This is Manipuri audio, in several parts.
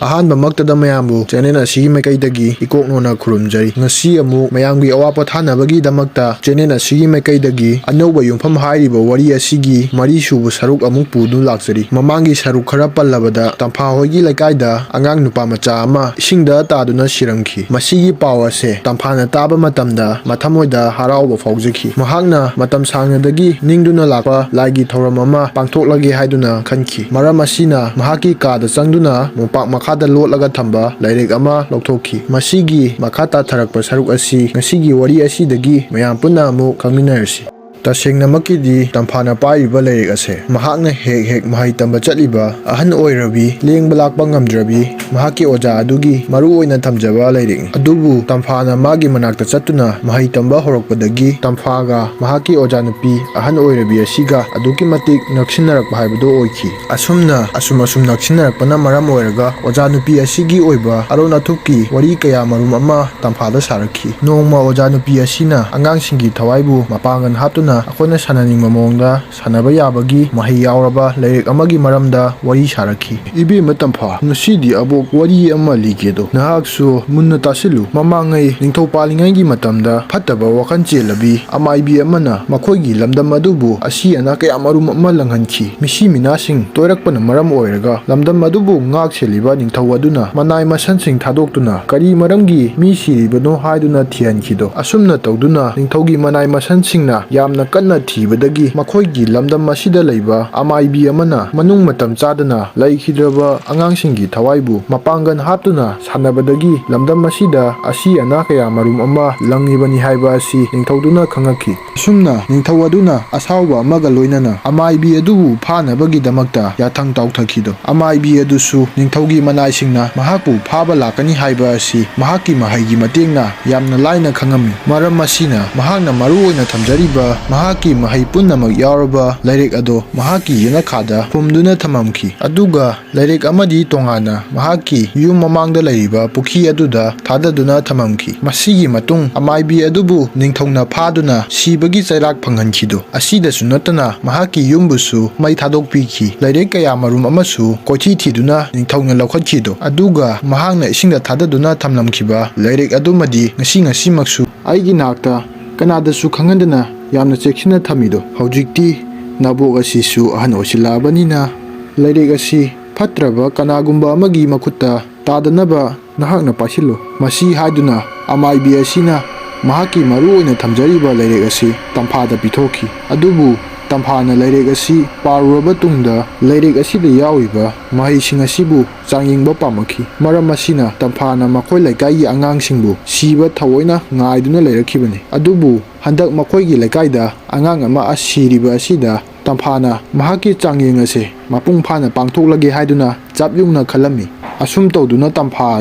ꯑꯍꯥꯟꯕꯃꯛꯇꯗ ꯃꯌꯥꯝꯕꯨ ꯆꯦꯅꯦꯜ ꯑꯁꯤꯒꯤ ꯃꯥꯏꯀꯩꯗꯒꯤ ꯏꯀꯣꯛꯅꯣꯅ ꯈꯨꯔꯨꯝꯖꯔꯤ꯫ ꯉꯁꯤ ꯑꯃꯨꯛ ꯃꯌꯥꯝꯒꯤ ꯑꯋꯥ ꯄꯣꯊꯥꯅꯕꯒꯤꯗꯃꯛꯇ ꯆꯦꯅꯦꯜ ꯑꯁꯤꯒꯤ ꯃꯥꯏꯀꯩꯗꯒꯤ ꯑꯅꯧꯕ ꯌꯨꯝꯐꯝ ꯍꯥꯏꯔꯤꯕ ꯋꯥꯔꯤ ꯑꯁꯤꯒꯤ ꯃꯔꯤꯁꯨꯕ ꯁꯔꯨꯛ ꯑꯃꯨꯛ ꯄꯨꯗꯨꯅ ꯂꯥꯛꯆꯔꯤ꯫ ꯃꯃꯥꯡꯒꯤ ꯁꯔꯨꯛ ꯈꯔ ꯄꯜꯂꯕꯗ ꯇꯝꯐꯥ ꯍꯣꯏꯒꯤ ꯂꯩꯀꯥꯏꯗ ꯑꯉꯥꯡ ꯅꯨꯄꯥ ꯃꯆꯥ ꯑꯃ ꯏꯁꯤꯡꯗ ꯇꯥꯗꯨꯅ ꯁꯤꯔꯝꯈꯤ꯫ ꯃꯁꯤꯒꯤ ꯄꯥꯎ ꯑꯁꯦ ꯇꯝꯐꯥꯅ ꯇꯥꯕ ꯃꯇꯝꯗ ꯃꯊꯃꯣꯏꯗ ꯍꯔꯥꯎꯕ ꯐꯥꯎꯖꯈꯤ꯫ ꯃꯍꯥꯛꯅ ꯃꯇꯝ ꯁꯥꯡꯅꯗꯒꯤ ꯅꯤꯡꯗꯨꯅ ꯂꯥꯛꯄ ꯂꯥꯏꯒꯤ ꯊꯧꯔꯝ ꯑꯃ ꯄꯥꯡꯊꯣꯛꯂꯒꯦ ꯍꯥꯏꯗꯨꯅ ꯈꯟꯈꯤ꯫ ꯃꯔꯝ ꯑꯁꯤꯅ ꯃꯍꯥꯛꯀꯤ ꯀꯥꯗ ꯆꯪꯗꯨꯅ ꯃꯣꯝꯄꯥꯛ ꯃꯈꯥꯗ ꯂꯣꯠꯂꯒ ꯊꯝꯕ ꯂꯥꯏꯔꯤꯛ ꯑꯃ ꯂꯧꯊꯣꯛꯈꯤ꯫ ꯃꯁꯤꯒꯤ ꯃꯈꯥ ꯇꯥꯊꯔꯛꯄ ꯁꯔꯨꯛ ꯑꯁꯤ ꯉꯁꯤꯒꯤ ꯋꯥꯔꯤ ꯑꯁꯤꯗꯒꯤ ꯃꯌꯥꯝ ꯄꯨꯟꯅ ꯑꯃꯨꯛ ꯈꯪꯃꯤꯟꯅꯔꯁꯤ꯫ ꯇꯁꯦꯡꯅꯃꯛꯀꯤꯗꯤ ꯇꯝꯐꯥꯅ ꯄꯥꯏꯔꯤꯕ ꯂꯥꯏꯔꯤꯛ ꯑꯁꯦ ꯃꯍꯥꯛꯅ ꯍꯦꯛ ꯍꯦꯛ ꯃꯍꯩ ꯇꯝꯕ ꯆꯠꯂꯤꯕ ꯑꯍꯟ ꯑꯣꯏꯔꯕꯤ ꯂꯦꯡꯕ ꯂꯥꯛꯄ ꯉꯝꯗ꯭ꯔꯕꯤ ꯃꯍꯥꯛꯀꯤ ꯑꯣꯖꯥ ꯑꯗꯨꯒꯤ ꯃꯔꯨ ꯑꯣꯏꯅ ꯊꯝꯖꯕ ꯂꯥꯏꯔꯤꯛꯅꯤ꯫ ꯑꯗꯨꯕꯨ ꯇꯝꯐꯥꯅ ꯃꯥꯒꯤ ꯃꯅꯥꯛꯇ ꯆꯠꯇꯨꯅ ꯃꯍꯩ ꯇꯝꯕ ꯍꯧꯔꯛꯄꯗꯒꯤ ꯇꯝꯐꯥꯒ ꯃꯍꯥꯛꯀꯤ ꯑꯣꯖꯥ ꯅꯨꯄꯤ ꯑꯍꯟ ꯑꯣꯏꯔꯕꯤ ꯑꯁꯤꯒ ꯑꯗꯨꯛꯀꯤ ꯃꯇꯤꯛ ꯅꯛꯁꯤꯟꯅꯔꯛꯄ ꯍꯥꯏꯕꯗꯨ ꯑꯣꯏꯈꯤ꯫ ꯑꯁꯨꯝ ꯅꯛꯁꯤꯟꯅꯔꯛꯄꯅ ꯃꯔꯝ ꯑꯣꯏꯔꯒ ꯑꯣꯖꯥ ꯅꯨꯄꯤ ꯑꯁꯤꯒꯤ ꯑꯣꯏꯕ ꯑꯔꯣꯟ ꯑꯊꯨꯞꯀꯤ ꯋꯥꯔꯤ ꯀꯌꯥ ꯃꯔꯨꯝ ꯑꯃ ꯇꯝꯐꯥꯗ ꯁꯥꯔꯛꯈꯤ꯫ ꯅꯣꯡꯃ ꯑꯣꯖꯥ ꯅꯨꯄꯤ ꯑꯁꯤꯅ ꯑꯉꯥꯡꯁꯤꯡꯒꯤ ꯊꯋꯥꯏꯕꯨ ꯃꯄꯥꯡꯒꯜ ꯍꯥꯞꯇꯨꯅ ꯑꯩꯈꯣꯏꯅ ꯁꯥꯟꯅꯅꯤꯡꯕ ꯃꯑꯣꯡꯗ ꯁꯥꯟꯅꯕ ꯌꯥꯕꯒꯤ ꯃꯍꯩ ꯌꯥꯎꯔꯕ ꯂꯥꯏꯔꯤꯛ ꯑꯃꯒꯤ ꯃꯔꯝꯗ ꯋꯥꯔꯤ ꯁꯥꯔꯛꯈꯤ꯫ "ꯏꯕꯦꯝꯃ ꯇꯝꯐꯥ, ꯉꯁꯤꯗꯤ ꯑꯕꯣꯛ ꯋꯥꯔꯤ ꯑꯃ ꯂꯤꯒꯦꯗꯣ, ꯅꯍꯥꯛꯁꯨ ꯃꯨꯟꯅ ꯇꯥꯁꯤꯜꯂꯨ꯫ ꯃꯃꯥꯡꯉꯩ ꯅꯤꯡꯊꯧ ꯄꯥꯜꯂꯤꯉꯩꯒꯤ ꯃꯇꯝꯗ ꯐꯠꯇꯕ ꯋꯥꯈꯜ ꯆꯦꯜꯂꯕꯤ ꯑꯃꯥꯏꯕꯤ ꯑꯃꯅ ꯃꯈꯣꯏꯒꯤ ꯂꯝꯗꯝ ꯑꯗꯨꯕꯨ ꯑꯁꯤ ꯑꯅꯥ ꯀꯌꯥ ꯃꯔꯨꯝ ꯑꯃ ꯂꯪꯍꯟꯈꯤ꯫ ꯃꯤꯁꯤ ꯃꯤꯅꯥꯁꯤꯡ ꯇꯣꯏꯔꯛꯄꯅ ꯃꯔꯝ ꯑꯣꯏꯔꯒ ꯂꯝꯗꯝ ꯑꯗꯨꯕꯨ ꯉꯥꯛ ꯁꯦꯜꯂꯤꯕ ꯅꯤꯡꯊꯧ ꯑꯗꯨꯅ ꯃꯅꯥꯏ ꯃꯁꯟꯁꯤꯡ ꯊꯥꯗꯣꯛꯇꯨꯅ ꯀꯔꯤ ꯃꯔꯝꯒꯤ ꯃꯤ ꯁꯤꯔꯤꯕꯅꯣ ꯍꯥꯏꯗꯨꯅ ꯊꯤꯍꯟꯈꯤꯗꯣ꯫ ꯑꯁꯨꯝꯅ ꯇꯧꯗꯨꯅ ꯅꯤꯡꯊꯧꯒꯤ ꯃꯅꯥꯏ ꯃꯁꯟꯁꯤꯡꯅ ꯌꯥꯝꯅ ꯀꯟꯅ ꯊꯤꯕꯗꯒꯤ ꯃꯈꯣꯏꯒꯤ ꯂꯝꯗꯝ ꯑꯁꯤꯗ ꯂꯩꯕ ꯑꯃꯥꯏꯕꯤ ꯑꯃꯅ ꯃꯅꯨꯡ ꯃꯇꯝ ꯆꯥꯗꯅ ꯂꯩꯈꯤꯗ꯭ꯔꯕ ꯑꯉꯥꯡꯁꯤꯡꯒꯤ ꯊꯋꯥꯏꯕꯨ ꯃꯄꯥꯡꯒꯜ ꯍꯥꯞꯇꯨꯅ ꯁꯥꯟꯅꯕꯗꯒꯤ ꯂꯝꯗꯝ ꯑꯁꯤꯗ ꯑꯁꯤ ꯑꯅꯥ ꯀꯌꯥ ꯃꯔꯨꯝ ꯑꯃ ꯂꯪꯉꯤꯕꯅꯤ ꯍꯥꯏꯕ ꯑꯁꯤ ꯅꯤꯡꯊꯧꯗꯨꯅ ꯈꯪꯉꯛꯈꯤ꯫ ꯑꯁꯨꯝꯅ ꯅꯤꯡꯊꯧ ꯑꯗꯨꯅ ꯑꯁꯥꯎꯕ ꯑꯃꯒ ꯂꯣꯏꯅꯅ ꯑꯃꯥꯏꯕꯤ ꯑꯗꯨꯕꯨ ꯐꯥꯅꯕꯒꯤꯗꯃꯛꯇ ꯌꯥꯊꯪ ꯇꯥꯎꯊꯈꯤꯗꯣ꯫ ꯑꯃꯥꯏꯕꯤ ꯑꯗꯨꯁꯨ ꯅꯤꯡꯊꯧꯒꯤ ꯃꯅꯥꯏꯁꯤꯡꯅ ꯃꯍꯥꯛꯄꯨ ꯐꯥꯕ ꯂꯥꯛꯀꯅꯤ ꯍꯥꯏꯕ ꯑꯁꯤ ꯃꯍꯥꯛꯀꯤ ꯃꯍꯩꯒꯤ ꯃꯇꯦꯡꯅ ꯌꯥꯝꯅ ꯂꯥꯏꯅ ꯈꯪꯉꯝꯃꯤ꯫ ꯃꯔꯝ ꯑꯁꯤꯅ ꯃꯍꯥꯛꯅ ꯃꯔꯨ ꯑꯣꯏꯅ ꯊꯝꯖꯔꯤꯕ ꯃꯍꯥꯛꯀꯤ ꯃꯍꯩ ꯄꯨꯝꯅꯃꯛ ꯌꯥꯎꯔꯕ ꯂꯥꯏꯔꯤꯛ ꯑꯗꯣ ꯃꯍꯥꯛꯀꯤ ꯌꯦꯅꯈꯥꯗ ꯐꯨꯝꯗꯨꯅ ꯊꯝꯃꯝꯈꯤ꯫ ꯑꯗꯨꯒ ꯂꯥꯏꯔꯤꯛ ꯑꯃꯗꯤ ꯇꯣꯉꯥꯟꯅ ꯃꯍꯥꯛꯀꯤ ꯌꯨꯝ ꯃꯃꯥꯡꯗ ꯂꯩꯔꯤꯕ ꯄꯨꯈ꯭ꯔꯤ ꯑꯗꯨꯗ ꯊꯥꯗꯗꯨꯅ ꯊꯝꯃꯝꯈꯤ꯫ ꯃꯁꯤꯒꯤ ꯃꯇꯨꯡ ꯑꯃꯥꯏꯕꯤ ꯑꯗꯨꯕꯨ ꯅꯤꯡꯊꯧꯅ ꯐꯥꯗꯨꯅ ꯁꯤꯕꯒꯤ ꯆꯩꯔꯥꯛ ꯐꯪꯍꯟꯈꯤꯗꯣ꯫ ꯑꯁꯤꯗꯁꯨ ꯅꯠꯇꯅ ꯃꯍꯥꯛꯀꯤ ꯌꯨꯝꯕꯨꯁꯨ ꯃꯩ ꯊꯥꯗꯣꯛꯄꯤꯈꯤ꯫ ꯂꯥꯏꯔꯤꯛ ꯀꯌꯥ ꯃꯔꯨꯝ ꯑꯃꯁꯨ ꯀꯣꯏꯊꯤ ꯊꯤꯗꯨꯅ ꯅꯤꯡꯊꯧꯅ ꯂꯧꯈꯠꯈꯤꯗꯣ꯫ ꯑꯗꯨꯒ ꯃꯍꯥꯛꯅ ꯏꯁꯤꯡꯗ ꯊꯥꯗꯗꯨꯅ ꯊꯝꯂꯝꯈꯤꯕ ꯂꯥꯏꯔꯤꯛ ꯑꯗꯨꯃꯗꯤ ꯉꯁꯤꯃꯛꯁꯨ ꯑꯩꯒꯤ ꯅꯥꯛꯇ ꯀꯅꯥꯗꯁꯨ ꯈꯪꯍꯟꯗꯅ ꯌꯥꯝꯅ ꯆꯦꯛꯁꯤꯟꯅ ꯊꯝꯃꯤꯗꯣ꯫ ꯍꯧꯖꯤꯛꯇꯤ ꯅꯕꯣꯛ ꯑꯁꯤꯁꯨ ꯑꯍꯟ ꯑꯣꯏꯁꯤꯜꯂꯛꯑꯕꯅꯤꯅ ꯂꯥꯏꯔꯤꯛ ꯑꯁꯤ ꯐꯠꯇ꯭ꯔꯕ ꯀꯅꯥꯒꯨꯝꯕ ꯑꯃꯒꯤ ꯃꯈꯨꯠꯇ ꯇꯥꯗꯅꯕ ꯅꯍꯥꯛꯅ ꯄꯥꯏꯁꯤꯜꯂꯨ꯫ ꯃꯁꯤ ꯍꯥꯏꯗꯨꯅ ꯑꯃꯥꯏꯕꯤ ꯑꯁꯤꯅ ꯃꯍꯥꯛꯀꯤ ꯃꯔꯨ ꯑꯣꯏꯅ ꯊꯝꯖꯔꯤꯕ ꯂꯥꯏꯔꯤꯛ ꯑꯁꯤ ꯇꯝꯐꯥꯗ ꯄꯤꯊꯣꯛꯈꯤ꯫ ꯑꯗꯨꯕꯨ ꯇꯝꯐꯥꯅ ꯂꯥꯏꯔꯤꯛ ꯑꯁꯤ ꯄꯥꯔꯨꯔꯕ ꯇꯨꯡꯗ ꯂꯥꯏꯔꯤꯛ ꯑꯁꯤꯗ ꯌꯥꯎꯔꯤꯕ ꯃꯍꯩꯁꯤꯡ ꯑꯁꯤꯕꯨ ꯆꯥꯡꯌꯦꯡꯕ ꯄꯥꯝꯂꯛꯈꯤ꯫ ꯃꯔꯝ ꯑꯁꯤꯅ ꯇꯝꯐꯥꯅ ꯃꯈꯣꯏ ꯂꯩꯀꯥꯏꯒꯤ ꯑꯉꯥꯡꯁꯤꯡꯕꯨ ꯁꯤꯕ ꯊꯑꯣꯏꯅ ꯉꯥꯏꯗꯨꯅ ꯂꯩꯔꯛꯈꯤꯕꯅꯤ꯫ ꯑꯗꯨꯕꯨ ꯍꯟꯗꯛ ꯃꯈꯣꯏꯒꯤ ꯂꯩꯀꯥꯏꯗ ꯑꯉꯥꯡ ꯑꯃ ꯁꯤꯔꯤꯕ ꯑꯁꯤꯗ ꯇꯝꯐꯥꯅ ꯃꯍꯥꯛꯀꯤ ꯆꯥꯡꯌꯦꯡ ꯑꯁꯦ ꯃꯄꯨꯡ ꯐꯥꯅ ꯄꯥꯡꯊꯣꯛꯂꯒꯦ ꯍꯥꯏꯗꯨꯅ ꯆꯞ ꯌꯨꯡꯅ ꯈꯜꯂꯝꯃꯤ꯫ ꯑꯁꯨꯝ ꯇꯧꯗꯨꯅ ꯇꯝꯐꯥ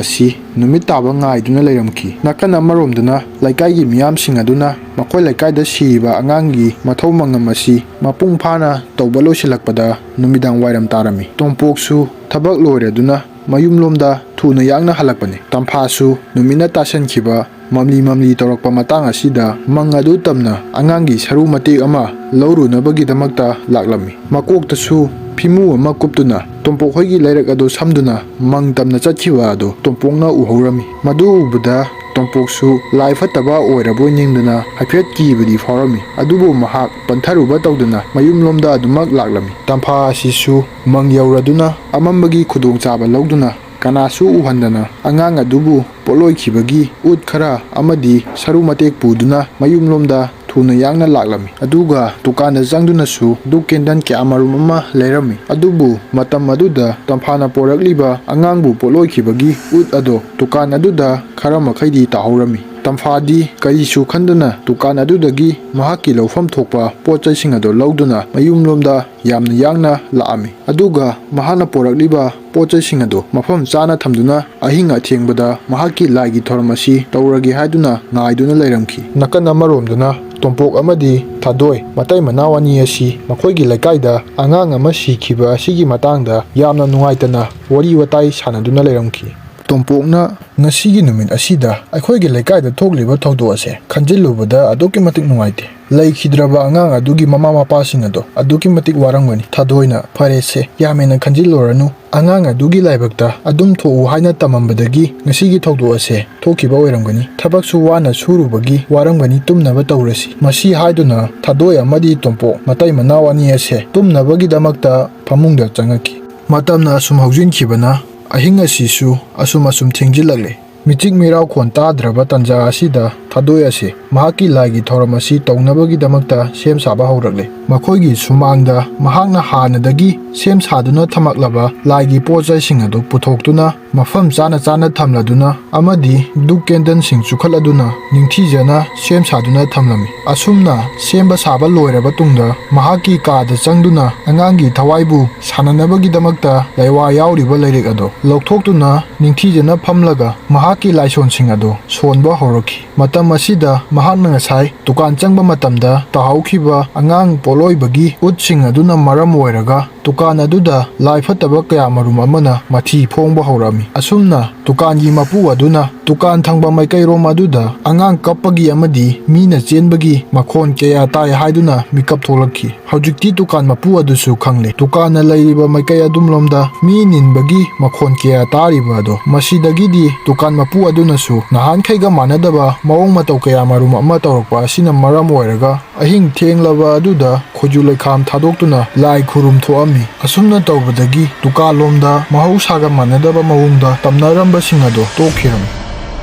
ꯑꯁꯤ ꯅꯨꯃꯤꯠ ꯇꯥꯕ ꯉꯥꯏꯗꯨꯅ ꯂꯩꯔꯝꯈꯤ꯫ ꯅꯥꯀꯟ ꯑꯃꯔꯣꯝꯗꯅ ꯂꯩꯀꯥꯏꯒꯤ ꯃꯤꯌꯥꯝꯁꯤꯡ ꯑꯗꯨꯅ ꯃꯈꯣꯏ ꯂꯩꯀꯥꯏꯗ ꯁꯤꯔꯤꯕ ꯑꯉꯥꯡꯒꯤ ꯃꯊꯧ ꯃꯉꯝ ꯑꯁꯤ ꯃꯄꯨꯡ ꯐꯥꯅ ꯇꯧꯕ ꯂꯣꯏꯁꯤꯜꯂꯛꯄꯗ ꯅꯨꯃꯤꯗꯥꯡ ꯋꯥꯏꯔꯝ ꯇꯥꯔꯝꯃꯤ꯫ ꯇꯣꯝꯄꯣꯛꯁꯨ ꯊꯕꯛ ꯂꯣꯏꯔꯗꯨꯅ ꯃꯌꯨꯝꯂꯣꯝꯗ ꯊꯨꯅ ꯌꯥꯡꯅ ꯍꯜꯂꯛꯄꯅꯤ꯫ ꯇꯝꯐꯥꯁꯨ ꯅꯨꯃꯤꯠꯅ ꯇꯥꯁꯟꯈꯤꯕ ꯃꯝꯂꯤ ꯇꯧꯔꯛꯄ ꯃꯇꯥꯡ ꯑꯁꯤꯗ ꯃꯪ ꯑꯗꯨ ꯇꯝꯅ ꯑꯉꯥꯡꯒꯤ ꯁꯔꯨ ꯃꯇꯦꯛ ꯑꯃ ꯂꯧꯔꯨꯅꯕꯒꯤꯗꯃꯛꯇ ꯂꯥꯛꯂꯝꯃꯤ꯫ ꯃꯀꯣꯛꯇꯁꯨ ꯐꯤꯃꯨ ꯑꯃ ꯀꯨꯞꯇꯨꯅ ꯇꯣꯝꯄꯣꯛ ꯍꯣꯏꯒꯤ ꯂꯥꯏꯔꯤꯛ ꯑꯗꯨ ꯁꯝꯗꯨꯅ ꯃꯪ ꯇꯝꯅ ꯆꯠꯈꯤꯕ ꯑꯗꯨ ꯇꯣꯝꯄꯣꯛꯅ ꯎꯍꯧꯔꯝꯃꯤ꯫ ꯃꯗꯨ ꯎꯕꯗ ꯇꯣꯝꯄꯣꯛꯁꯨ ꯂꯥꯏ ꯐꯠꯇꯕ ꯑꯣꯏꯔꯕꯣꯏ ꯅꯤꯡꯗꯨꯅ ꯍꯥꯏꯐꯦꯠ ꯀꯤꯕꯗꯤ ꯐꯥꯎꯔꯝꯃꯤ꯫ ꯑꯗꯨꯕꯨ ꯃꯍꯥꯛ ꯄꯟꯊꯔꯨꯕ ꯇꯧꯗꯅ ꯃꯌꯨꯝꯂꯣꯝꯗ ꯑꯗꯨꯃꯛ ꯂꯥꯛꯂꯝꯃꯤ꯫ ꯇꯝꯐꯥ ꯑꯁꯤꯁꯨ ꯃꯪ ꯌꯧꯔꯗꯨꯅ ꯑꯃꯝꯕꯒꯤ ꯈꯨꯗꯣꯡꯆꯥꯕ ꯂꯧꯗꯨꯅ ꯀꯅꯥꯁꯨ ꯎꯍꯟꯗꯅ ꯑꯉꯥꯡ ꯑꯗꯨꯕꯨ ꯄꯣꯠꯂꯣꯏꯈꯤꯕꯒꯤ ꯎꯠ ꯈꯔ ꯑꯃꯗꯤ ꯁꯔꯨ ꯃꯇꯦꯛ ꯄꯨꯗꯨꯅ ꯃꯌꯨꯝꯂꯣꯝꯗ ꯊꯨꯅ ꯌꯥꯡꯅ ꯂꯥꯛꯂꯝꯃꯤ꯫ ꯑꯗꯨꯒ ꯗꯨꯀꯥꯟꯗ ꯆꯪꯗꯨꯅꯁꯨ ꯙꯨꯞ ꯀꯦꯟꯗꯜ ꯀꯌꯥ ꯃꯔꯨꯝ ꯑꯃ ꯂꯩꯔꯝꯃꯤ꯫ ꯑꯗꯨꯕꯨ ꯃꯇꯝ ꯑꯗꯨꯗ ꯇꯝꯐꯥꯅ ꯄꯣꯔꯛꯂꯤꯕ ꯑꯉꯥꯡꯕꯨ ꯄꯣꯠꯂꯣꯏꯈꯤꯕꯒꯤ ꯎꯠ ꯑꯗꯣ ꯗꯨꯀꯥꯟ ꯑꯗꯨꯗ ꯈꯔ ꯃꯈꯩꯗꯤ ꯇꯥꯍꯧꯔꯝꯃꯤ꯫ ꯇꯝꯐꯥꯗꯤ ꯀꯔꯤꯁꯨ ꯈꯟꯗꯨꯅ ꯗꯨꯀꯥꯟ ꯑꯗꯨꯗꯒꯤ ꯃꯍꯥꯛꯀꯤ ꯂꯧꯐꯝ ꯊꯣꯛꯄ ꯄꯣꯠꯆꯩꯁꯤꯡ ꯑꯗꯨ ꯂꯧꯗꯨꯅ ꯃꯌꯨꯝꯂꯣꯝꯗ ꯌꯥꯝꯅ ꯌꯥꯡꯅ ꯂꯥꯛꯑꯝꯃꯤ꯫ ꯑꯗꯨꯒ ꯃꯍꯥꯛꯅ ꯄꯣꯔꯛꯂꯤꯕ ꯄꯣꯠꯆꯩꯁꯤꯡ ꯑꯗꯨ ꯃꯐꯝ ꯆꯥꯅ ꯊꯝꯗꯨꯅ ꯑꯍꯤꯡ ꯑꯊꯦꯡꯕꯗ ꯃꯍꯥꯛꯀꯤ ꯂꯥꯏꯒꯤ ꯊꯧꯔꯝ ꯑꯁꯤ ꯇꯧꯔꯒꯦ ꯍꯥꯏꯗꯨꯅ ꯉꯥꯏꯗꯨꯅ ꯂꯩꯔꯝꯈꯤ꯫ ꯅꯥꯀꯟ ꯑꯃꯔꯣꯝꯗꯅ ꯇꯣꯝꯄꯣꯛ ꯑꯃꯗꯤ ꯊꯥꯗꯣꯏ ꯃꯇꯩ ꯃꯅꯥꯎ ꯑꯅꯤ ꯑꯁꯤ ꯃꯈꯣꯏꯒꯤ ꯂꯩꯀꯥꯏꯗ ꯑꯉꯥꯡ ꯑꯃ ꯁꯤꯈꯤꯕ ꯑꯁꯤꯒꯤ ꯃꯇꯥꯡꯗ ꯌꯥꯝꯅ ꯅꯨꯡꯉꯥꯏꯇꯅ ꯋꯥꯔꯤ ꯋꯥꯇꯥꯏ ꯁꯥꯟꯅꯗꯨꯅ ꯂꯩꯔꯝꯈꯤ꯫ ꯇꯣꯝꯄꯣꯛꯅ ꯉꯁꯤꯒꯤ ꯅꯨꯃꯤꯠ ꯑꯁꯤꯗ ꯑꯩꯈꯣꯏꯒꯤ ꯂꯩꯀꯥꯏꯗ ꯊꯣꯛꯂꯤꯕ ꯊꯧꯗꯣꯛ ꯑꯁꯦ ꯈꯟꯖꯤꯜꯂꯨꯕꯗ ꯑꯗꯨꯛꯀꯤ ꯃꯇꯤꯛ ꯅꯨꯡꯉꯥꯏꯇꯦ꯫ ꯂꯩꯈꯤꯗ꯭ꯔꯕ ꯑꯉꯥꯡ ꯑꯗꯨꯒꯤ ꯃꯃꯥ ꯃꯄꯥꯁꯤꯡ ꯑꯗꯣ ꯑꯗꯨꯛꯀꯤ ꯃꯇꯤꯛ ꯋꯥꯔꯝꯒꯅꯤ꯫ ꯊꯥꯗꯣꯏꯅ ꯐꯔꯦꯁꯦ ꯌꯥꯝ ꯍꯦꯟꯅ ꯈꯟꯖꯤꯜꯂꯨꯔꯅꯨ, ꯑꯉꯥꯡ ꯑꯗꯨꯒꯤ ꯂꯥꯏꯕꯛꯇ ꯑꯗꯨꯝ ꯊꯣꯛꯎ ꯍꯥꯏꯅ ꯇꯝꯃꯝꯕꯗꯒꯤ ꯉꯁꯤꯒꯤ ꯊꯧꯗꯣꯛ ꯑꯁꯦ ꯊꯣꯛꯈꯤꯕ ꯑꯣꯏꯔꯝꯒꯅꯤ꯫ ꯊꯕꯛꯁꯨ ꯋꯥꯅ ꯁꯨꯔꯨꯕꯒꯤ ꯋꯥꯔꯝꯒꯅꯤ, ꯇꯨꯝꯅꯕ ꯇꯧꯔꯁꯤ꯫ ꯃꯁꯤ ꯍꯥꯏꯗꯨꯅ ꯊꯥꯗꯣꯏ ꯑꯃꯗꯤ ꯇꯣꯝꯄꯣꯛ ꯃꯇꯩ ꯃꯅꯥꯎ ꯑꯅꯤ ꯑꯁꯦ ꯇꯨꯝꯅꯕꯒꯤꯗꯃꯛꯇ ꯐꯃꯨꯡꯗ ꯆꯪꯉꯛꯈꯤ꯫ ꯃꯇꯝꯅ ꯑꯁꯨꯝ ꯍꯧꯖꯤꯟꯈꯤꯕꯅ ꯑꯍꯤꯡ ꯑꯁꯤꯁꯨ ꯑꯁꯨꯝ ꯊꯦꯡꯖꯤꯜꯂꯛꯂꯦ꯫ ꯃꯤꯆꯤꯛ ꯃꯤꯔꯥꯎꯈꯣꯟ ꯇꯥꯗ꯭ꯔꯕ ꯇꯥꯟꯖꯥ ꯑꯁꯤꯗ ꯊꯥꯗꯣꯏ ꯑꯁꯤ ꯃꯍꯥꯛꯀꯤ ꯂꯥꯏꯒꯤ ꯊꯧꯔꯝ ꯑꯁꯤ ꯇꯧꯅꯕꯒꯤꯗꯃꯛꯇ ꯁꯦꯝ ꯁꯥꯕ ꯍꯧꯔꯛꯂꯦ꯫ ꯃꯈꯣꯏꯒꯤ ꯁꯨꯃꯥꯡꯗ ꯃꯍꯥꯛꯅ ꯍꯥꯟꯅꯗꯒꯤ ꯁꯦꯝ ꯁꯥꯗꯨꯅ ꯊꯝꯃꯛꯂꯕ ꯂꯥꯏꯒꯤ ꯄꯣꯠꯆꯩꯁꯤꯡ ꯑꯗꯨ ꯄꯨꯊꯣꯛꯇꯨꯅ ꯃꯐꯝ ꯆꯥꯅ ꯊꯝꯂꯗꯨꯅ ꯑꯃꯗꯤ ꯙꯨꯞ ꯀꯦꯟꯗꯜꯁꯤꯡ ꯆꯨꯈꯠꯂꯗꯨꯅ ꯅꯤꯡꯊꯤꯖꯅ ꯁꯦꯝ ꯁꯥꯗꯨꯅ ꯊꯝꯂꯝꯃꯤ꯫ ꯑꯁꯨꯝꯅ ꯁꯦꯝꯕ ꯁꯥꯕ ꯂꯣꯏꯔꯕ ꯇꯨꯡꯗ ꯃꯍꯥꯛꯀꯤ ꯀꯥꯗ ꯆꯪꯗꯨꯅ ꯑꯉꯥꯡꯒꯤ ꯊꯋꯥꯏꯕꯨ ꯁꯥꯟꯅꯅꯕꯒꯤꯗꯃꯛꯇ ꯂꯩꯋꯥ ꯌꯥꯎꯔꯤꯕ ꯂꯥꯏꯔꯤꯛ ꯑꯗꯨ ꯂꯧꯊꯣꯛꯇꯨꯅ ꯅꯤꯡꯊꯤꯖꯅ ꯐꯝꯂꯒ ꯃꯍꯥꯛꯀꯤ ꯂꯥꯏꯁꯣꯟꯁꯤꯡ ꯑꯗꯨ ꯁꯣꯟꯕ ꯍꯧꯔꯛꯈꯤ꯫ ꯃꯇꯝ ꯑꯁꯤꯗ ꯃꯍꯥꯛꯅ ꯉꯁꯥꯏ ꯗꯨꯀꯥꯟ ꯆꯪꯕ ꯃꯇꯝꯗ ꯇꯥꯍꯧꯈꯤꯕ ꯑꯉꯥꯡ ꯄꯣꯠꯂꯣꯏꯕꯒꯤ ꯎꯠꯁꯤꯡ ꯑꯗꯨꯅ ꯃꯔꯝ ꯑꯣꯏꯔꯒ ꯗꯨꯀꯥꯟ ꯑꯗꯨꯗ ꯂꯥꯏ ꯐꯠꯇꯕ ꯀꯌꯥꯃꯔꯨꯝ ꯑꯃꯅ ꯃꯊꯤ ꯐꯣꯡꯕ ꯍꯧꯔꯝꯃꯤ꯫ ꯑꯁꯨꯝꯅ ꯗꯨꯀꯥꯟꯒꯤ ꯃꯄꯨ ꯑꯗꯨꯅ ꯗꯨꯀꯥꯟ ꯊꯪꯕ ꯃꯥꯏꯀꯩꯔꯣꯝ ꯑꯗꯨꯗ ꯑꯉꯥꯡ ꯀꯞꯄꯒꯤ ꯑꯃꯗꯤ ꯃꯤꯅ ꯆꯦꯟꯕꯒꯤ ꯃꯈꯣꯟ ꯀꯌꯥ ꯇꯥꯏ ꯍꯥꯏꯗꯨꯅ ꯃꯤꯀꯞ ꯊꯣꯛꯂꯛꯈꯤ꯫ ꯍꯧꯖꯤꯛꯇꯤ ꯗꯨꯀꯥꯟ ꯃꯄꯨ ꯑꯗꯨꯁꯨ ꯈꯪꯂꯦ ꯗꯨꯀꯥꯟꯅ ꯂꯩꯔꯤꯕ ꯃꯥꯏꯀꯩ ꯑꯗꯨꯝꯂꯣꯝꯗ ꯃꯤ ꯅꯤꯟꯕꯒꯤ ꯃꯈꯣꯟ ꯀꯌꯥ ꯇꯥꯔꯤꯕ ꯑꯗꯣ꯫ ꯃꯁꯤꯗꯒꯤꯗꯤ ꯗꯨꯀꯥꯟ ꯃꯄꯨ ꯑꯗꯨꯅꯁꯨ ꯅꯍꯥꯟꯈꯩꯒ ꯃꯥꯟꯅꯗꯕ ꯃꯑꯣꯡ ꯃꯇꯧ ꯀꯌꯥꯃꯔꯨꯝ ꯑꯃ ꯇꯧꯔꯛꯄ ꯑꯁꯤꯅ ꯃꯔꯝ ꯑꯣꯏꯔꯒ ꯑꯍꯤꯡ ꯊꯦꯡꯂꯕ ꯑꯗꯨꯗ ꯈꯣꯏꯖꯨ ꯂꯩꯈꯥꯝ ꯊꯥꯗꯣꯛꯇꯨꯅ ꯂꯥꯏ ꯈꯨꯔꯨꯝ ꯊꯣꯛꯑꯝꯃꯤ꯫ ꯑꯁꯨꯝꯅ ꯇꯧꯕꯗꯒꯤ ꯗꯨꯀꯥꯟꯂꯣꯝꯗ ꯃꯍꯧꯁꯥꯒ ꯃꯥꯟꯅꯗꯕ ꯃꯑꯣꯡꯗ ꯇꯝꯅꯔꯝꯕꯁꯤꯡ ꯑꯗꯣ ꯇꯣꯛꯈꯤꯔꯝꯃꯤ꯫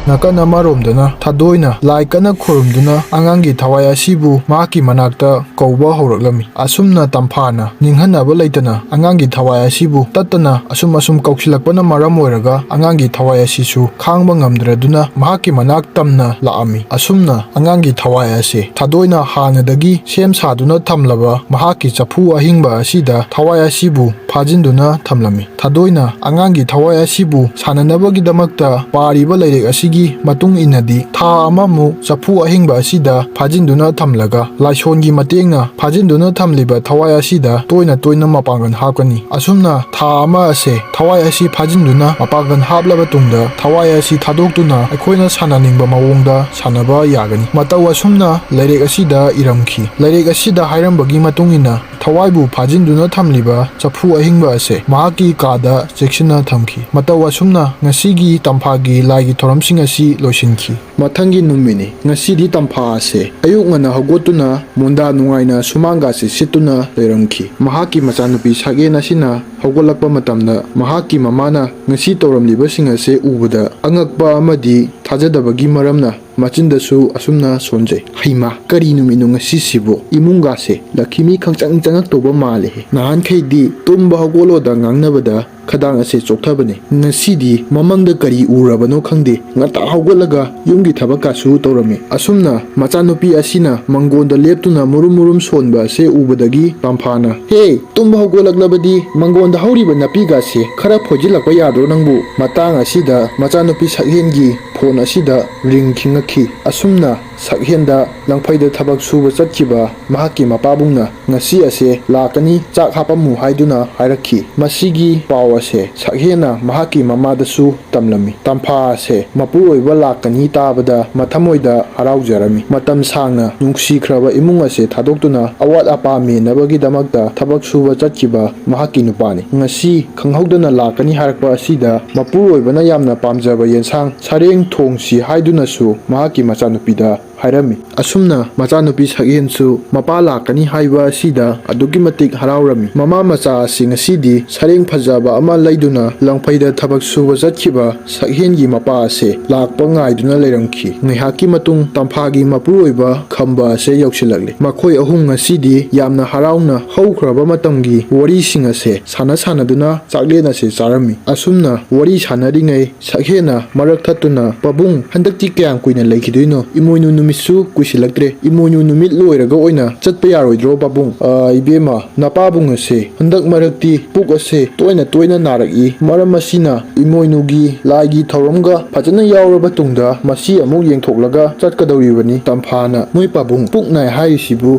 ꯅꯥꯀꯟ ꯑꯃꯔꯣꯝꯗꯅ ꯊꯥꯗꯣꯏꯅ ꯂꯥꯏ ꯀꯟꯅ ꯈꯨꯔꯨꯝꯗꯨꯅ ꯑꯉꯥꯡꯒꯤ ꯊꯋꯥꯏ ꯑꯁꯤꯕꯨ ꯃꯍꯥꯛꯀꯤ ꯃꯅꯥꯛꯇ ꯀꯧꯕ ꯍꯧꯔꯛꯂꯝꯃꯤ꯫ ꯑꯁꯨꯝꯅ ꯇꯝꯐꯥꯅ ꯅꯤꯡꯍꯟꯅꯕ ꯂꯩꯇꯅ ꯑꯉꯥꯡꯒꯤ ꯊꯋꯥꯏ ꯑꯁꯤꯕꯨ ꯇꯠꯇꯅ ꯑꯁꯨꯝ ꯀꯧꯁꯤꯜꯂꯛꯄꯅ ꯃꯔꯝ ꯑꯣꯏꯔꯒ ꯑꯉꯥꯡꯒꯤ ꯊꯋꯥꯏ ꯑꯁꯤꯁꯨ ꯈꯥꯡꯕ ꯉꯝꯗ꯭ꯔꯗꯨꯅ ꯃꯍꯥꯛꯀꯤ ꯃꯅꯥꯛ ꯇꯝꯅ ꯂꯥꯛꯑꯝꯃꯤ꯫ ꯑꯁꯨꯝꯅ ꯑꯉꯥꯡꯒꯤ ꯊꯋꯥꯏ ꯑꯁꯤ ꯊꯥꯗꯣꯏꯅ ꯍꯥꯟꯅꯗꯒꯤ ꯁꯦꯝ ꯁꯥꯗꯨꯅ ꯊꯝꯂꯕ ꯃꯍꯥꯛꯀꯤ ꯆꯐꯨ ꯑꯍꯤꯡꯕ ꯑꯁꯤꯗ ꯊꯋꯥꯏ ꯑꯁꯤꯕꯨ ꯐꯥꯖꯤꯟꯗꯨꯅ ꯊꯝꯂꯝꯃꯤ꯫ ꯊꯥꯗꯣꯏꯅ ꯑꯉꯥꯡꯒꯤ ꯊꯋꯥꯏ ꯑꯁꯤꯕꯨ ꯁꯥꯟꯅꯅꯕꯒꯤꯗꯃꯛꯇ ꯄꯥꯔꯤꯕ ꯂꯥꯏꯔꯤꯛ ꯑꯁꯤꯒꯤ ꯃꯇꯨꯡ ꯏꯟꯅꯗꯤ ꯊꯥ ꯑꯃꯃꯨꯛ ꯆꯐꯨ ꯑꯍꯤꯡꯕ ꯑꯁꯤꯗ ꯐꯥꯖꯤꯟꯗꯨꯅ ꯊꯝꯂꯒ ꯂꯥꯏꯁꯣꯟꯒꯤ ꯃꯇꯦꯡꯅ ꯐꯥꯖꯤꯟꯗꯨꯅ ꯊꯝꯂꯤꯕ ꯊꯋꯥꯏ ꯑꯁꯤꯗ ꯇꯣꯏꯅ ꯃꯄꯥꯡꯒꯜ ꯍꯥꯞꯀꯅꯤ꯫ ꯑꯁꯨꯝꯅ ꯊꯥ ꯑꯃ ꯑꯁꯦ ꯊꯋꯥꯏ ꯑꯁꯤ ꯐꯥꯖꯤꯟꯗꯨꯅ ꯃꯄꯥꯡꯒꯜ ꯍꯥꯞꯂꯕ ꯇꯨꯡꯗ ꯊꯋꯥꯏ ꯑꯁꯤ ꯊꯥꯗꯣꯛꯇꯨꯅ ꯑꯩꯈꯣꯏꯅ ꯁꯥꯟꯅꯅꯤꯡꯕ ꯃꯑꯣꯡꯗ ꯁꯥꯟꯅꯕ ꯌꯥꯒꯅꯤ꯫ ꯃꯇꯧ ꯑꯁꯨꯝꯅ ꯂꯥꯏꯔꯤꯛ ꯑꯁꯤꯗ ꯏꯔꯝꯈꯤ꯫ ꯂꯥꯏꯔꯤꯛ ꯑꯁꯤꯗ ꯍꯥꯏꯔꯝꯕꯒꯤ ꯃꯇꯨꯡ ꯏꯟꯅ ꯊꯋꯥꯏꯕꯨ ꯐꯥꯖꯤꯟꯗꯨꯅ ꯊꯝꯂꯤꯕ ꯆꯐꯨ ꯑꯍꯤꯡꯕ ꯑꯁꯦ ꯃꯍꯥꯛꯀꯤ ꯀꯥꯗ ꯆꯦꯛꯁꯤꯟꯅ ꯊꯝꯈꯤ꯫ ꯃꯇꯧ ꯑꯁꯨꯝꯅ ꯉꯁꯤꯒꯤ ꯇꯝꯐꯥꯒꯤ ꯂꯥꯏꯒꯤ ꯊꯧꯔꯝꯁꯤꯡ ꯑꯁꯤ ꯂꯣꯏꯁꯤꯟꯈꯤ꯫ ꯃꯊꯪꯒꯤ ꯅꯨꯃꯤꯠꯅꯤ꯫ ꯉꯁꯤꯗꯤ ꯇꯝꯐꯥ ꯑꯁꯦ ꯑꯌꯨꯛ ꯉꯟꯅ ꯍꯧꯒꯠꯇꯨꯅ ꯃꯣꯟꯗꯥ ꯅꯨꯡꯉꯥꯏꯅ ꯁꯨꯃꯥꯡꯒꯥꯁꯦ ꯁꯤꯠꯇꯨꯅ ꯂꯩꯔꯝꯈꯤ꯫ ꯃꯍꯥꯛꯀꯤ ꯃꯆꯥꯅꯨꯄꯤ ꯁꯛꯍꯦꯟ ꯑꯁꯤꯅ ꯍꯧꯒꯠꯂꯛꯄ ꯃꯇꯝꯗ ꯃꯍꯥꯛꯀꯤ ꯃꯃꯥꯅ ꯉꯁꯤ ꯇꯧꯔꯝꯂꯤꯕꯁꯤꯡ ꯑꯁꯦ ꯎꯕꯗ ꯑꯉꯛꯄ ꯑꯃꯗꯤ ꯊꯥꯖꯗꯕꯒꯤ ꯃꯔꯝꯅ ꯃꯆꯤꯟꯗꯁꯨ ꯑꯁꯨꯝꯅ ꯁꯣꯟꯖꯩ꯫ ꯍꯩꯃꯥ, ꯀꯔꯤ ꯅꯨꯃꯤꯠꯅꯣ ꯉꯁꯤꯁꯤꯕꯨ? ꯏꯃꯨꯡꯒꯥꯁꯦ ꯂꯛꯈꯤꯃꯤ ꯆꯪꯉꯛꯇꯧꯕ ꯃꯥꯜꯂꯦꯍꯦ꯫ ꯅꯍꯥꯟꯈꯩꯗꯤ ꯇꯨꯝꯕ ꯍꯧꯒꯠꯂꯣꯗ ꯉꯥꯡꯅꯕꯗ ꯈꯗꯥꯡ ꯑꯁꯦ ꯆꯣꯛꯊꯕꯅꯤ꯫ ꯉꯁꯤꯗꯤ ꯃꯃꯪꯗ ꯀꯔꯤ ꯎꯔꯕꯅꯣ ꯈꯪꯗꯦ, ꯉꯟꯇꯥ ꯍꯧꯒꯠꯂꯒ ꯌꯨꯝꯒꯤ ꯊꯕꯛꯀꯥꯁꯨ ꯇꯧꯔꯝꯃꯤ꯫ ꯑꯁꯨꯝꯅ ꯃꯆꯥꯅꯨꯄꯤ ꯑꯁꯤꯅ ꯃꯪꯒꯣꯟꯗ ꯂꯦꯞꯇꯨꯅ ꯃꯨꯔꯨꯝ ꯁꯣꯟꯕ ꯑꯁꯦ ꯎꯕꯗꯒꯤ ꯇꯝꯐꯥꯅ, "ꯍꯦ, ꯇꯨꯝꯕ ꯍꯧꯒꯠꯂꯛꯂꯕꯗꯤ ꯃꯪꯒꯣꯟꯗ ꯍꯧꯔꯤꯕ ꯅꯥꯄꯤꯒꯥꯁꯦ ꯈꯔ ꯐꯣꯏꯖꯤꯜꯂꯛꯄ ꯌꯥꯗ꯭ꯔꯣ ꯅꯪꯕꯨ?" ꯃꯇꯥꯡ ꯑꯁꯤꯗ ꯃꯆꯥꯅꯨꯄꯤ ꯁꯛꯍꯦꯟꯒꯤ ꯐꯣꯟ ꯑꯁꯤꯗ ꯔꯤꯡ ꯈꯤꯡꯉꯛꯈꯤ꯫ ꯑꯁꯨꯝꯅ ꯁꯛꯍꯦꯟꯗ ꯂꯪꯐꯩꯗ ꯊꯕꯛ ꯁꯨꯕ ꯆꯠꯈꯤꯕ ꯃꯍꯥꯛꯀꯤ ꯃꯄꯥꯕꯨꯡꯅ ꯉꯁꯤ ꯑꯁꯦ ꯂꯥꯛꯀꯅꯤ, ꯆꯥꯛ ꯍꯥꯞꯄꯝꯃꯨ ꯍꯥꯏꯗꯨꯅ ꯍꯥꯏꯔꯛꯈꯤ꯫ ꯃꯁꯤꯒꯤ ꯄꯥꯎ ꯑꯁꯦ ꯁꯛꯍꯦꯟꯅ ꯃꯍꯥꯛꯀꯤ ꯃꯃꯥꯗꯁꯨ ꯇꯝꯂꯝꯃꯤ꯫ ꯇꯝꯐꯥ ꯑꯁꯦ ꯃꯄꯨꯔꯣꯏꯕ ꯂꯥꯛꯀꯅꯤ ꯇꯥꯕꯗ ꯃꯊꯃꯣꯏꯗ ꯍꯔꯥꯎꯖꯔꯝꯃꯤ꯫ ꯃꯇꯝ ꯁꯥꯡꯅ ꯅꯨꯡꯁꯤꯈ꯭ꯔꯕ ꯏꯃꯨꯡ ꯑꯁꯦ ꯊꯥꯗꯣꯛꯇꯨꯅ ꯑꯋꯥꯠ ꯑꯄꯥ ꯃꯦꯟꯅꯕꯒꯤꯗꯃꯛꯇ ꯊꯕꯛ ꯁꯨꯕ ꯆꯠꯈꯤꯕ ꯃꯍꯥꯛꯀꯤ ꯅꯨꯄꯥꯅꯤ꯫ ꯉꯁꯤ ꯈꯪꯍꯧꯗꯅ ꯂꯥꯛꯀꯅꯤ ꯍꯥꯏꯔꯛꯄ ꯑꯁꯤꯗ ꯃꯄꯨꯔꯣꯏꯕꯅ ꯌꯥꯝꯅ ꯄꯥꯝꯖꯕ ꯌꯦꯟꯁꯥꯡ ꯁꯔꯦꯡ ꯊꯣꯡꯁꯤ ꯍꯥꯏꯗꯨꯅꯁꯨ ꯃꯍꯥꯛꯀꯤ ꯃꯆꯥꯅꯨꯄꯤꯗ ꯍꯥꯏꯔꯝꯃꯤ꯫ ꯑꯁꯨꯝꯅ ꯃꯆꯥꯅꯨꯄꯤ ꯁꯛꯍꯦꯟꯁꯨ ꯃꯄꯥ ꯂꯥꯛꯀꯅꯤ ꯍꯥꯏꯕ ꯑꯁꯤꯗ ꯑꯗꯨꯛꯀꯤ ꯃꯇꯤꯛ ꯍꯔꯥꯎꯔꯝꯃꯤ꯫ ꯃꯃꯥ ꯃꯆꯥ ꯑꯁꯤ ꯉꯁꯤꯗꯤ ꯁꯔꯦꯡ ꯐꯖꯕ ꯑꯃ ꯂꯩꯗꯨꯅ ꯂꯪꯐꯩꯗ ꯊꯕꯛ ꯁꯨꯕ ꯆꯠꯈꯤꯕ ꯁꯛꯍꯦꯟꯒꯤ ꯃꯄꯥ ꯑꯁꯦ ꯂꯥꯛꯄ ꯉꯥꯏꯗꯨꯅ ꯂꯩꯔꯝꯈꯤ꯫ ꯉꯥꯏꯍꯥꯛꯀꯤ ꯃꯇꯨꯡ ꯇꯝꯐꯥꯒꯤ ꯃꯄꯨꯔꯣꯏꯕ ꯈꯝꯕ ꯑꯁꯦ ꯌꯧꯁꯤꯜꯂꯛꯂꯦ꯫ ꯃꯈꯣꯏ ꯑꯍꯨꯝ ꯉꯁꯤꯗꯤ ꯌꯥꯝꯅ ꯍꯔꯥꯎꯅ ꯍꯧꯈ꯭ꯔꯕ ꯃꯇꯝꯒꯤ ꯋꯥꯔꯤꯁꯤꯡ ꯑꯁꯦ ꯁꯥꯟꯅꯗꯨꯅ ꯆꯥꯛꯂꯦꯟ ꯑꯁꯦ ꯆꯥꯔꯝꯃꯤ꯫ ꯑꯁꯨꯝꯅ ꯋꯥꯔꯤ ꯁꯥꯟꯅꯔꯤꯉꯩ ꯁꯛꯍꯦꯟꯅ ꯃꯔꯛ ꯊꯠꯇꯨꯅ, "ꯄꯥꯕꯨꯡ, ꯍꯟꯗꯛꯇꯤ ꯀꯌꯥꯝ ꯀꯨꯏꯅ ꯂꯩꯈꯤꯗꯣꯏꯅꯣ? ꯏꯃꯣꯏꯅꯨ ꯅꯨꯃꯤꯠ नुमित्सु कुइसिलक्त्रे इमोइनु नुमित लोइरगा ओइना चटपा यारोइद्रो पाबुंग इबेमा नापाबुंग असे हंदक मरक्ति पुक असे तोइना तोइना नारकई मरम असिना इमोइनुगी लाइगी थौरमगा फजना यावरबा तुंगदा मसी अमुक येंथोक्लगा चटकदौरिबनी तंफाना मोइ पाबुंग पुक नाय हाइसिबु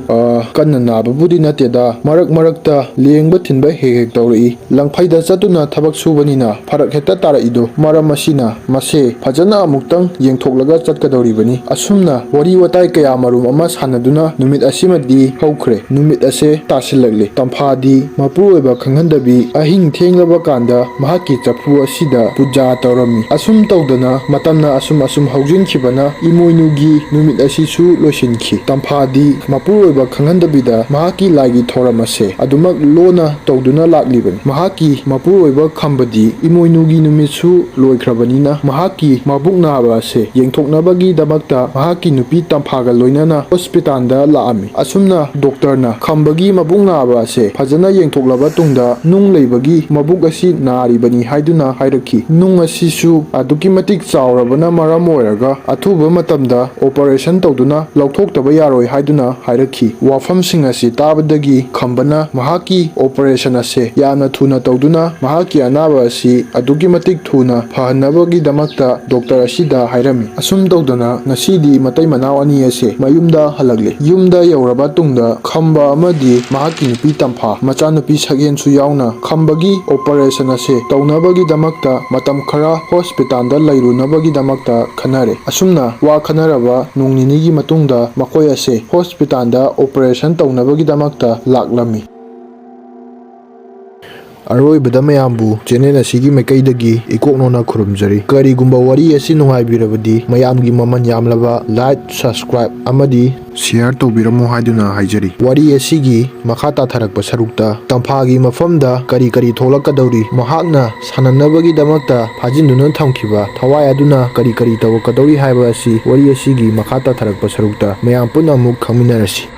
कन्ना नाबबुदि नतेदा मरक मरकता लेंगबा थिनबा हेक तौरई लंगफैदा चतुना थबक सुबनिना फरक हेक्ता तारइदो मरम असिना मसे फजना अमुक्तंग येंथोक्लगा चटकदौरिबनी असुमना वरी वताई कया मरुम अमा सानदुना नुमित असिमदी हौख्रे नुमित असे तासिलगले तंफादी मपुरोइबा खंगहंदबी अहिंग थेंगलबा कांदा महाकी चफु असिदा पूजा तौरमी असुम तौदना मतमना असुम हौजिनखिबना इमोइनुगी नुमित असिसु लोइसिनखि तंफादी मपुरोइबा खंगहंदबिदा महाकी लागी थौरम असे अदुमक लोना तौदुना लाक्लिबनी महाकी मपुरोइबा खंबदी इमोइनुगी नुमित्सु लोइख्रबनिना महाकी मबुक नाबा असे येंथोक्नबगी दमकता महाकी नुपी तंफागा लोइनना हॉस्पिटलदा लाअमी असुमना डॉक्टरना खंबगी मबुक नाबा असे फजना येंथोक्लबा तुंगदा नुंग लेबगी मबुक असी नारिबनी हाइदुना हाइरखि नुंग असिसु अदुकी मतिक चावरबना मरम ओइरगा अथुबा मतमदा ऑपरेशन तौदुना लौथोक्तबा यारोइ हाइदुना हाइरखि वाफमसिंग असी ताबदगी खंबना महाकी ऑपरेशन असे याना थुना तौदुना महाकी अनाबा असी अदुकी मतिक थुना फहनबगी दमकता doctor असिदा हाइरमी assume तौदना ngasidi matai manau ani ase mayumda halagle yumda yauraba tungda khamba amadi mahaki nupi tamfa macha nupi sagen su yauna khambagi operation ase taunabagi damakta matam khara hospital da lairunabagi damakta khanare asumna wa khanaraba nungnini gi matungda makoi ase hospital da operation taunabagi damakta laklami अरोइबदा मयामबु चैनल असिगी मैकैदगी इकोकनोना खुरुमजरी करिगुंबा वरी असि नुंगाइबिरबदी मयामगी ममन यामलबा लाइक सब्सक्राइब अमदी शेयर तौबिरमु हाइदुना हाइजरी वरी असिगी मखा ताथरकपा सरुक्ता तंफागी मफमदा करी करी थोलकदौरी महाकना साननबगी दमकता फाजिन्दुना थमखिबा थवाय अदुना करी करी तवकदौरी हाइबा असि वरी असिगी मखा ताथरकपा सरुक्ता मयाम पुनः अमुक खंगमिनरसि।